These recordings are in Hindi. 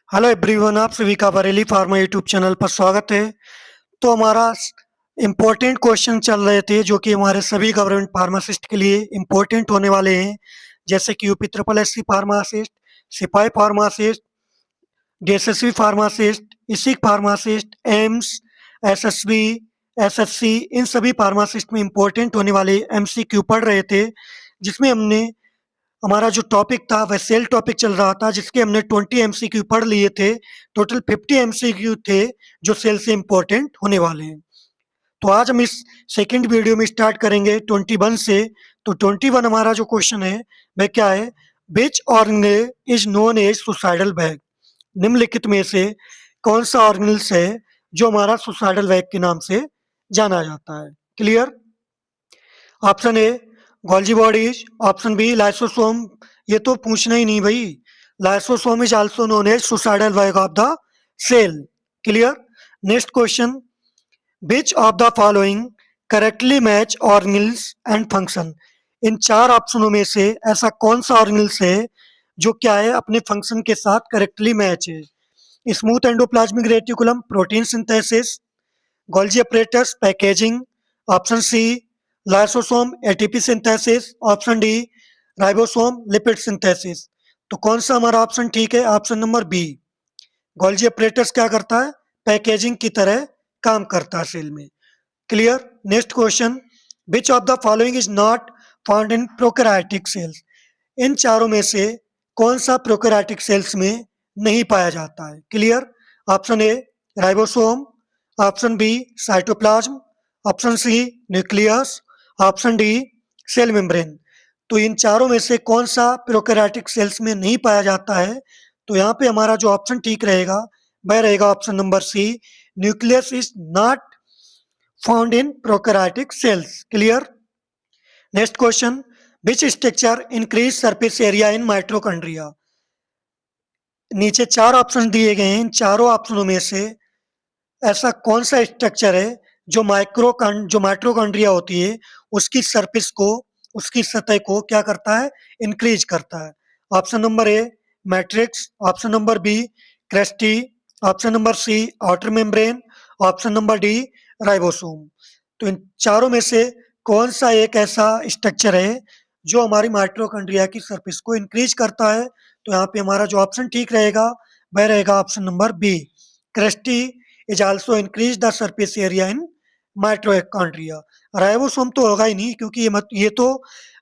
हेलो एवरीवन, आप सभी का बरेली फार्मा यूट्यूब चैनल पर स्वागत है। तो हमारा इम्पोर्टेंट क्वेश्चन चल रहे थे जो कि हमारे सभी गवर्नमेंट फार्मासिस्ट के लिए इम्पोर्टेंट होने वाले हैं, जैसे कि UP triple S C pharmacist, सिपाही pharmacist, DSSB pharmacist, ESIC pharmacist, AIIMS, SSB, SSC, इन सभी फार्मासिस्ट में इम्पोर्टेंट होने वाले एमसीक्यू पढ़ रहे थे, जिसमें हमने हमारा जो टॉपिक था वह सेल टॉपिक चल रहा था, जिसके हमने 20 एमसीक्यू पढ़ लिए थे। टोटल 50 एमसीक्यू थे जो सेल से इम्पोर्टेंट होने वाले हैं। तो आज हम इस सेकंड वीडियो में स्टार्ट करेंगे 21 से। तो 21 हमारा जो क्वेश्चन है वह क्या है? Which organelle is known as suicidal bag? निम्नलिखित में से कौन सा ऑर्गेनेल्स है जो हमारा सुसाइडल बैग के नाम से जाना जाता है? Clear? Option A Golgi bodies, option B lysosome. ये तो पूछना ही नहीं भाई। Lysosome is also known as suicidal bag of the cell. Clear? Next question, which of the following correctly match organelles and function? इन चार ऑप्शनों में से ऐसा कौन सा ऑर्गेनेल्स है जो क्या है अपने फंक्शन के साथ करेक्टली मैच है? Smooth endoplasmic reticulum, protein synthesis, Golgi apparatus packaging, option C lysosome ATP synthesis, option D ribosome lipid synthesis. तो कौन सा हमारा ऑप्शन ठीक है? Option number B. Golgi apparatus क्या करता है? पैकेजिंग की तरह काम करता है सेल में। Clear? Next question, which of the following is not found in prokaryotic cells? इन चारों में से कौन सा प्रोकैरियोटिक सेल्स में नहीं पाया जाता है? Clear? Option A ribosome, option B cytoplasm, option C nucleus, option D cell membrane. तो इन चारों में से कौन सा प्रोकैरियोटिक सेल्स में नहीं पाया जाता है? तो यहाँ पे हमारा जो ऑप्शन ठीक रहेगा वह रहेगा option number C, nucleus is not found in prokaryotic cells. Clear? Next question, which structure increase surface area in mitochondria? नीचे चार ऑप्शन दिए गए हैं, इन चारों ऑप्शनों में से ऐसा कौन सा स्ट्रक्चर है जो माइटोकॉन्ड्रिया होती है उसकी सरफेस को, उसकी सतह को क्या करता है? इंक्रीज करता है। Option number A matrix, option number B cristae, option number C outer membrane, option number D ribosome. तो इन चारों में से कौन सा एक ऐसा स्ट्रक्चर है जो हमारी माइटोकॉन्ड्रिया की सरफेस को इंक्रीज करता है? तो यहाँ पे हमारा जो ऑप्शन ठीक रहेगा वह रहेगा option number B, cristae is also increase the surface area in mitochondria. Ribosome तो होगा ही नहीं क्योंकि ये तो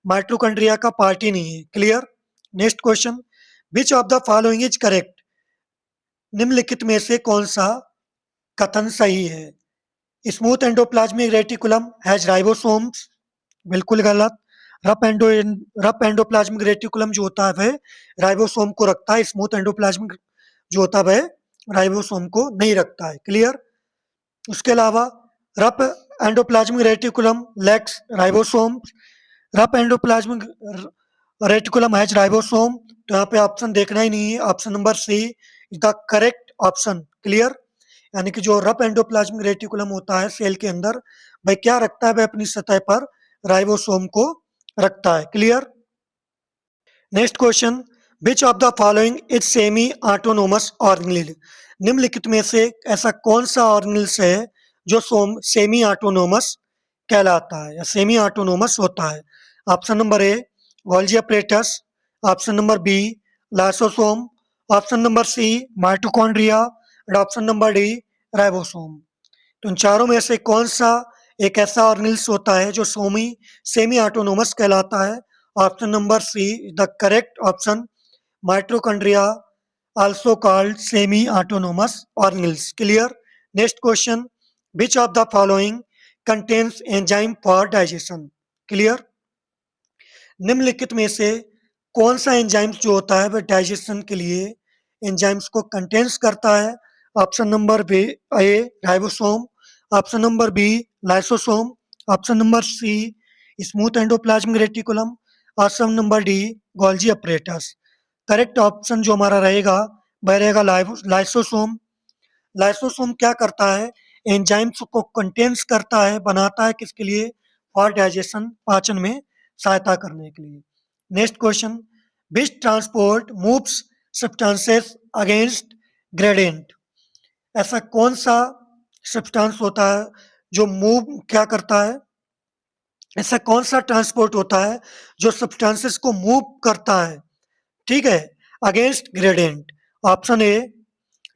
माइटोकॉन्ड्रिया का पार्ट ही नहीं है। Clear? Next question, which of the following is correct? निम्नलिखित में से कौन सा कथन सही है? Smooth endoplasmic reticulum has ribosomes, बिल्कुल गलत। रफ एंडोप्लाज्मिक रेटिकुलम जो होता है वह राइबोसोम को रखता है, स्मूथ एंडोप्लाज्मिक जो होता है वह राइबोसोम को नहीं रखता है। क्लियर? उसके अलावा rough endoplasmic reticulum lacks ribosome, rough endoplasmic reticulum has ribosome. तो यहाँ पे ऑप्शन देखना ही नहीं है, option number C is the correct option. Clear? यानी कि जो रफ एंडोप्लाज्मिक रेटिकुलम होता है सेल के अंदर वह क्या रखता है? वह अपनी सतह पर राइबोसोम को रखता है। Clear? Next question, which of the following is semi autonomous organelle? निम्नलिखित में से ऐसा कौन सा ऑर्गेनेल्स है जो सेमी ऑटोनोमस कहलाता है या सेमी ऑटोनोमस होता है? Option number A Golgi apparatus, option number B lysosome, option number C mitochondria और ऑप्शन नंबर डी राइबोसोम। तो इन चारों में से कौन सा एक ऐसा ऑर्गेनेल्स होता है जो सेमी ऑटोनोमस कहलाता है? Option number see the correct option, mitochondria also called semi autonomous organelles. Clear? Next question, which of the following contains enzyme for digestion? Clear? निम्नलिखित में से कौन सा एंजाइम्स जो होता है वह डाइजेशन के लिए एंजाइम्स को कंटेन्स करता है? Option number B A ribosome, option number B lysosome, option number C smooth endoplasmic reticulum, option number D Golgi apparatus। Correct option जो हमारा रहेगा वह रहेगा लाइसोसोम। लाइसोसोम क्या करता है? एंजाइम्स को कंटेन्स करता है, बनाता है किसके लिए? फॉर डाइजेशन, पाचन में सहायता करने के लिए। नेक्स्ट क्वेश्चन, विच transport moves substances against gradient. ऐसा कौन सा सब्सटेंस होता है जो मूव क्या करता है, ऐसा कौन सा ट्रांसपोर्ट होता है जो सब्सटेंसेस को मूव करता है, ठीक है, against gradient. Option A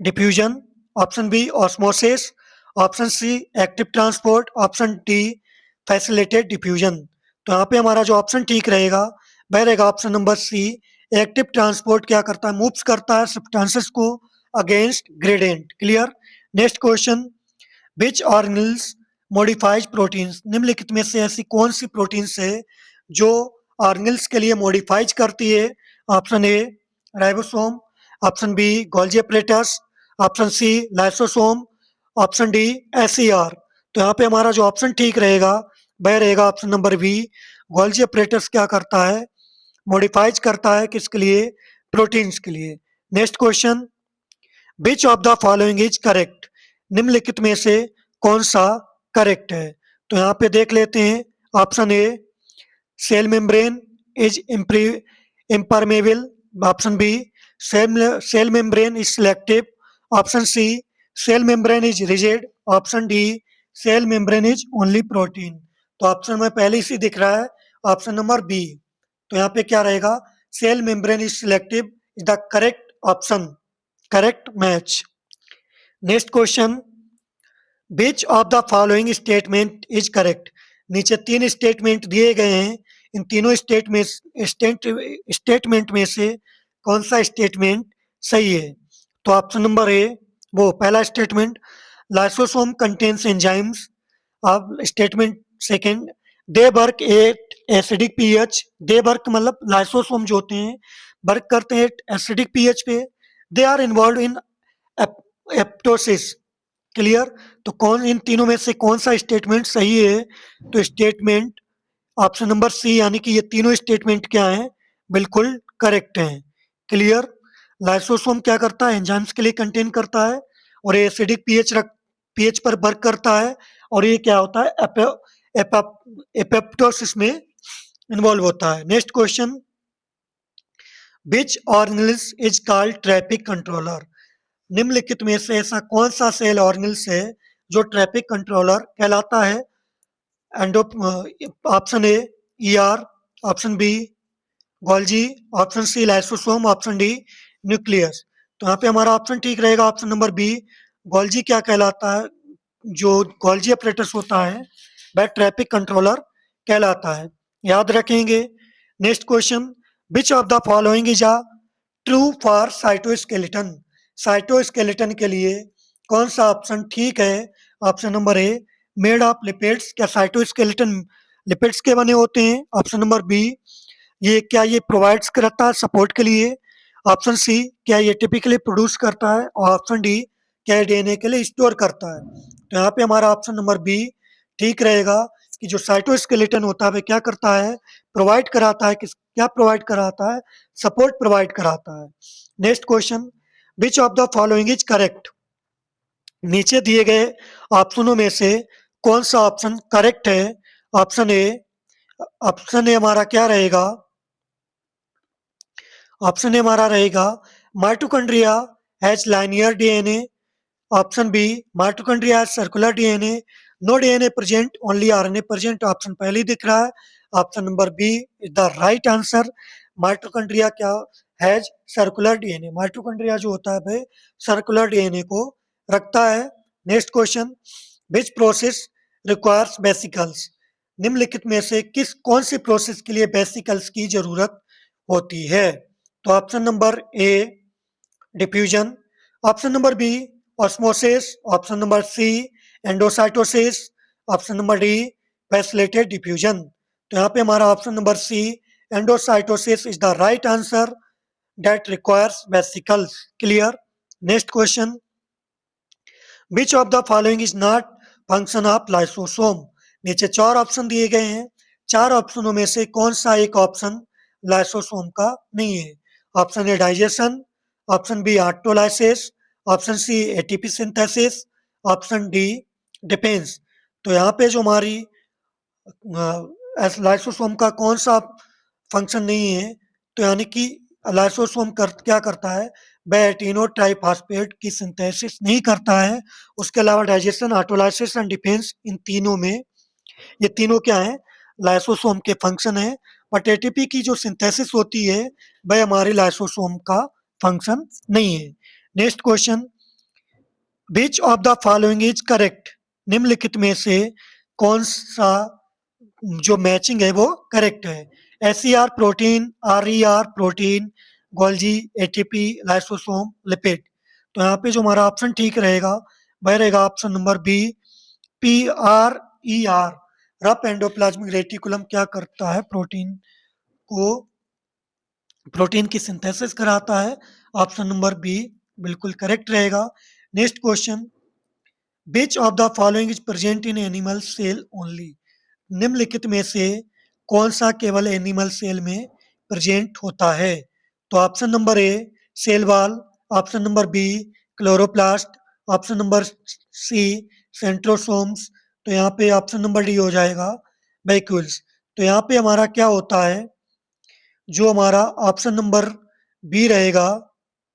diffusion, option B osmosis, option C active transport, option D facilitated diffusion. तो यहाँ पे हमारा जो ऑप्शन ठीक रहेगा वह रहेगा option number C. Active transport क्या करता है, मूव्स करता है सब्सटेंसेस को against gradient. Clear. Next question, which organelles modifies proteins. निम्नलिखित में से ऐसी कौन सी प्रोटीन्स है जो ऑर्गेनिल्स के लिए मॉडिफाइज करती है। Option A ribosome, option B Golgi apparatus, option C lysosome, option D SER. तो यहाँ पे हमारा जो ऑप्शन ठीक रहेगा वह रहेगा option number B. Golgi apparatus क्या करता है, मॉडिफाइज करता है किसके लिए, प्रोटीन्स के लिए। Next question, which of the following is correct. निम्नलिखित में से कौन सा करेक्ट है। तो यहाँ पे देख लेते हैं। Option A cell membrane is impermeable, option B cell membrane is selective, option C cell membrane is rigid, option D cell membrane is only protein. तो ऑप्शन में पहले से दिख रहा है ऑप्शन नंबर बी। तो यहाँ पे क्या रहेगा, cell membrane is selective is the correct option, correct match. Next question, which of the following statement is correct. नीचे तीन स्टेटमेंट दिए गए हैं, इन तीनों स्टेटमेंट में से कौन सा स्टेटमेंट सही है। तो ऑप्शन नंबर ए, वो पहला स्टेटमेंट लाइसोसोम कंटेन्स एंजाइम्स। अब statement second, they work at acidic pH. They work मतलब लाइसोसोम जो होते हैं वर्क करते हैं एसिडिक पीएच पे। They are involve in apoptosis. Clear. तो कौन इन तीनों में से कौन सा स्टेटमेंट सही है। तो स्टेटमेंट ऑप्शन नंबर सी, यानी कि ये तीनों स्टेटमेंट क्या हैं, बिल्कुल करेक्ट हैं। क्लियर। लाइसोसोम क्या करता है, एंजाइम्स के लिए कंटेन करता है और ये एसिडिक पीएच पर वर्क करता है और ये क्या होता है, एपेप्टोसिस में इन्वॉल्व होता है। Next question, which organelles is called traffic controller. निम्नलिखित में से ऐसा कौन सा सेल ऑर्गेनिल्स है जो ट्रैफिक कंट्रोलर कहलाता है। एंडो option A ER, option B Golgi, option C lysosome, option D nucleus. तो यहाँ पे हमारा ऑप्शन ठीक रहेगा ऑप्शन नंबर बी। गोल्जी क्या कहलाता है, जो गोल्जी अपरेटस होता है वह ट्रैफिक कंट्रोलर कहलाता है, याद रखेंगे। Next question, which of the following is a true for cytoskeleton. Cytoskeleton के लिए कौन सा ऑप्शन ठीक है। Option number A made of lipids, क्या साइटोस्केलेटन लिपिड्स के बने होते हैं। ऑप्शन नंबर बी, ये क्या ये प्रोवाइड्स करता है सपोर्ट के लिए। ऑप्शन सी, क्या ये टिपिकली प्रोड्यूस करता है। और ऑप्शन डी, क्या ये डीएनए के लिए स्टोर करता है। तो यहाँ पे हमारा ऑप्शन नंबर बी ठीक रहेगा कि जो साइटोस्केलेटन होता है वह क्या करता है, प्रोवाइड कराता है, क्या प्रोवाइड कराता है, सपोर्ट प्रोवाइड कराता है। Next question, which of the following is correct. नीचे दिए गए ऑप्शनों में से कौन सा ऑप्शन करेक्ट है। ऑप्शन ए, ऑप्शन ए हमारा क्या रहेगा, ऑप्शन ए हमारा रहेगा mitochondria has linear DNA. Option B mitochondria has circular DNA, no DNA present only RNA present. Option पहले ही दिख रहा है, option number B is the right answer. Mitochondria क्या हैज सर्कुलर डीएनए, माइटोकॉन्ड्रिया जो होता है वह सर्कुलर डीएनए को रखता है। Next question, which process requires vesicles. निम्नलिखित में से कौन सी प्रोसेस के लिए वेसिकल्स की जरूरत होती है। तो option number A diffusion, option number B osmosis, option number C endocytosis, option number D facilitated diffusion. तो यहाँ पे हमारा option number C endocytosis is the right answer that requires vesicles. Clear. Next question, which of the following is not function of lysosome। नीचे चार ऑप्शन दिए गए हैं, चार ऑप्शनों में से कौन सा एक ऑप्शन लाइसोसोम का नहीं है। Option A digestion, option B autolysis, option C ATP synthesis, option D defense. तो यहाँ पे जो हमारी लाइसोसोम का कौन सा फंक्शन नहीं है, तो यानी कि लाइसोसोम क्या करता है, वह एटिनो ट्राइफॉस्फेट की सिंथेसिस नहीं करता है। उसके अलावा डाइजेशन, ऑटोलाइसिस एंड डिफेंस, इन तीनों में, ये तीनों क्या है, लाइसोसोम के फंक्शन है। बट एटीपी की जो सिंथेसिस होती है वह हमारे लाइसोसोम का फंक्शन नहीं है। Next question, which of the following is correct? निम्नलिखित में से कौन सा जो मैचिंग है वो करेक्ट है? SER protein, RER protein, Golgi, ATP, lysosome, lipid. तो यहाँ पे जो हमारा ऑप्शन ठीक रहेगा वह रहेगा option number B, P R E R. Rough endoplasmic reticulum क्या करता है? को प्रोटीन की सिंथेसिस कराता है। ऑप्शन नंबर बी बिल्कुल करेक्ट रहेगा। Next question, which of the following is present in animal cell only? निम्नलिखित में से कौन सा केवल एनिमल सेल में प्रेजेंट होता है? तो option number A cell wall, option number B chloroplast, option number C centrosomes. तो यहाँ पे ऑप्शन नंबर डी हो जाएगा वैक्यूल्स। तो यहाँ पे हमारा क्या होता है, जो हमारा ऑप्शन नंबर बी रहेगा,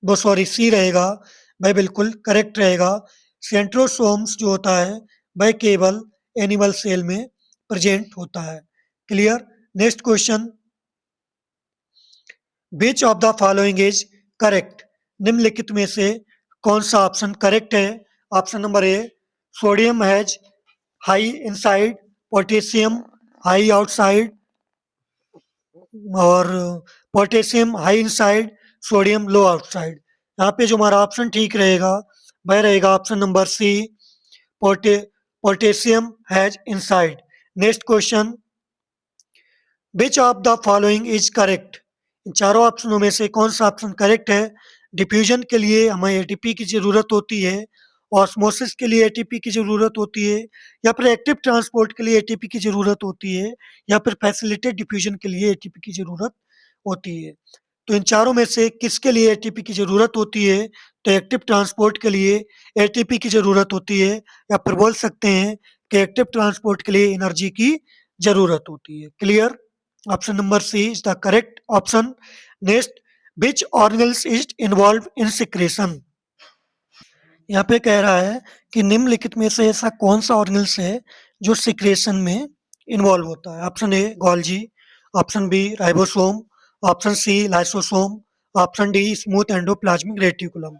वो सॉरी सी रहेगा, वह बिल्कुल करेक्ट रहेगा। सेंट्रोसोम्स जो होता है वह केवल एनिमल सेल में प्रेजेंट होता है। Clear? Next question, which of the following is correct? निम्नलिखित में से कौन सा ऑप्शन करेक्ट है? Option number A sodium has high inside, potassium high outside, और potassium high inside, sodium low outside. यहाँ पे जो हमारा ऑप्शन ठीक रहेगा वह रहेगा option number C, potassium has inside. Next question, which of the following is correct? इन चारों ऑप्शनों में से कौन सा ऑप्शन करेक्ट है? डिफ्यूजन के लिए हमें एटीपी की जरूरत होती है, ऑस्मोसिस के लिए एटीपी की जरूरत होती है, या फिर एक्टिव ट्रांसपोर्ट के लिए एटीपी की जरूरत होती है, या फिर फैसिलिटेड डिफ्यूजन के लिए एटीपी की जरूरत होती है। तो इन चारों में से किसके लिए एटीपी की जरूरत होती है? तो एक्टिव ट्रांसपोर्ट के लिए एटीपी की जरूरत होती है, या फिर बोल सकते हैं कि एक्टिव ट्रांसपोर्ट के लिए एनर्जी की जरूरत होती है। Clear? Option number C is the correct option. Next, which organs is involve in secretion? यहाँ पे कह रहा है कि निम्नलिखित में से ऐसा कौन सा ऑर्गन्स है जो सिक्रेशन में इन्वॉल्व होता है? Option A Golgi, option B ribosome, option C lysosome, option D smooth endoplasmic reticulum.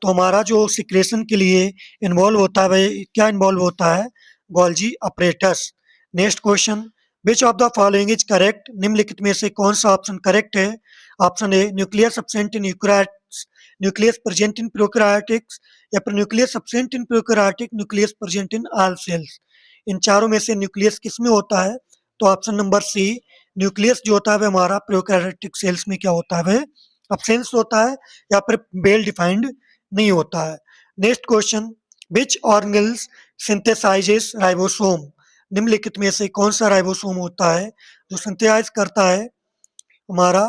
तो हमारा जो सिक्रेशन के लिए इन्वॉल्व होता है वह क्या इन्वॉल्व होता है? Golgi apparatus. Next question, which of the following is correct? निम्नलिखित में से कौन सा ऑप्शन करेक्ट है? Option A nucleus absent in eukaryotes, nucleus present in prokaryotics, या फिर nucleus absent in prokaryotic, nucleus present in all cells. इन चारों में से न्यूक्लियस किस में होता है? तो ऑप्शन नंबर सी न्यूक्लियस जो होता है वह हमारा प्रोकैरियोटिक सेल्स में क्या होता है, वह अब्सेंस होता है, या फिर वेल डिफाइंड नहीं होता है। नेक्स्ट क्वेश्चन, विच ऑर्गेनल्स सिंथेसाइजेस राइबोसोम? निम्नलिखित में से कौन सा राइबोसोम होता है जो सिंथेसाइज करता है हमारा,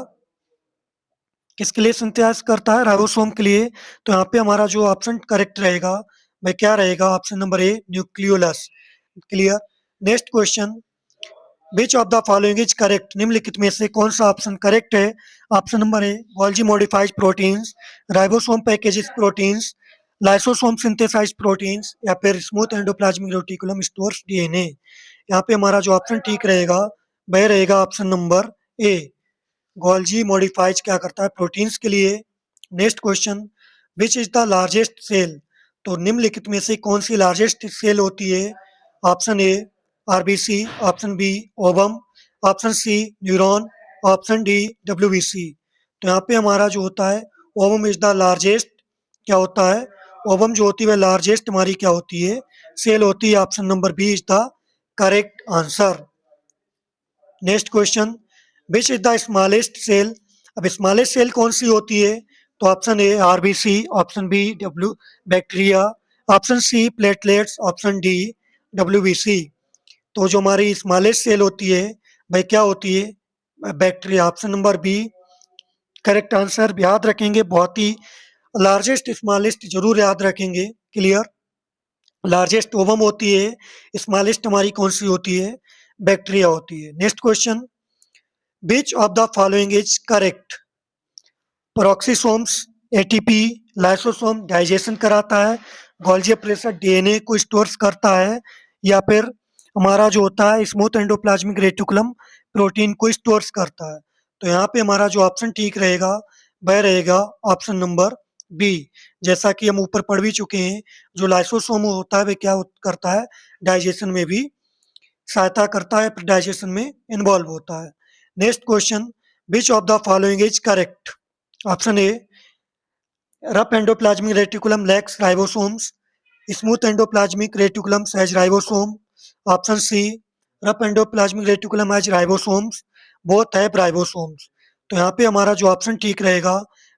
किसके लिए सिंथेसाइज करता है? राइबोसोम के लिए। तो यहाँ पे हमारा जो ऑप्शन करेक्ट रहेगा वह क्या रहेगा? Option number A nucleolus. Clear? Next question, which of the following is correct? निम्नलिखित में से कौन सा ऑप्शन करेक्ट है? Option number A Golgi modified proteins, ribosome packages proteins, lysosome synthesize proteins, या फिर smooth endoplasmic reticulum stores DNA. यहाँ पे हमारा जो ऑप्शन ठीक रहेगा वह रहेगा option number A, Golgi modifies क्या करता है? प्रोटीन्स के लिए। Next question, which is the largest cell? तो निम्नलिखित में से कौन सी लार्जेस्ट सेल होती है? Option A RBC, option B ovum, option C neuron, option D WBC. तो यहाँ पे हमारा जो होता है ओवम इज द लार्जेस्ट क्या होता है? ओवम जो होती है वह लार्जेस्ट हमारी क्या होती है? सेल होती है। Option number B is the correct answer. Next question, which is the smallest cell? अब स्मॉलेस्ट सेल कौन सी होती है? तो option A RBC, option B W bacteria, option C platelets, option D WBC. तो जो हमारी स्मॉलेस्ट सेल होती है वह क्या होती है? Bacteria. Option number B correct answer. याद रखेंगे, बहुत ही लार्जेस्ट स्मॉलेस्ट जरूर याद रखेंगे। क्लियर? लार्जेस्ट ओवम होती है, स्मॉलेस्ट हमारी कौन सी होती है? बैक्टीरिया होती है। Next question, which of the following is correct? Peroxisomes ATP lysosome digestion कराता है, गोल्जी प्रेशर डीएनए को स्टोर्स करता है, या फिर हमारा जो होता है स्मूथ एंडोप्लाज्मिक रेटिकुलम प्रोटीन को स्टोर्स करता है। तो यहाँ पे हमारा जो ऑप्शन ठीक रहेगा वह रहेगा ऑप्शन नंबर बी। जैसा कि हम ऊपर पढ़ भी चुके हैं, जो लाइसोसोम होता है वह क्या करता है, डाइजेशन में भी सहायता करता है, डाइजेशन में इन्वॉल्व होता है। Next question, which of the following is correct? Option A, rough endoplasmic reticulum lacks ribosomes, smooth endoplasmic reticulum has ribosome. Option C, rough endoplasmic reticulum has ribosomes, both have ribosomes. तो यहाँ पे हमारा जो ऑप्शन ठीक रहेगा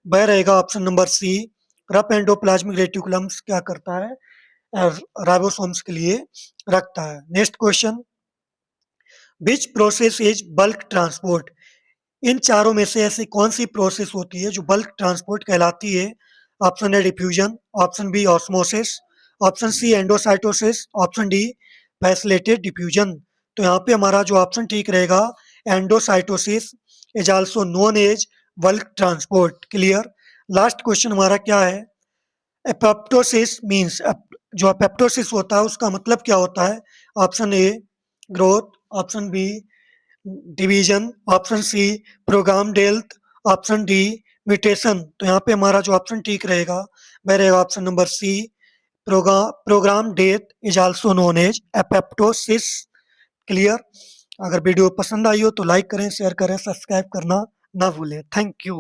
वह रहेगा option number C, rough endoplasmic reticulums क्या करता है, राइबोसोम्स के लिए रखता है। Next question, which process is bulk transport? इन चारों में से ऐसी कौन सी प्रोसेस होती है जो बल्क ट्रांसपोर्ट कहलाती है? Option A diffusion, option B osmosis, option C endocytosis, option D facilitated diffusion. तो यहाँ पे हमारा जो ऑप्शन ठीक रहेगा endocytosis is also known as bulk transport. Clear. Last question हमारा क्या है, एपोप्टोसिस मीन्स, जो एपोप्टोसिस होता है उसका मतलब क्या होता है? Option A growth, option B division, option C program डेल्थ, ऑप्शन डी म्यूटेशन। तो यहाँ पे हमारा जो ऑप्शन ठीक रहेगा वह रहेगा option number C, program death is also known as apoptosis. Clear. अगर वीडियो पसंद आई हो तो लाइक करें, शेयर करें, सब्सक्राइब करना ना भूलें। Thank you.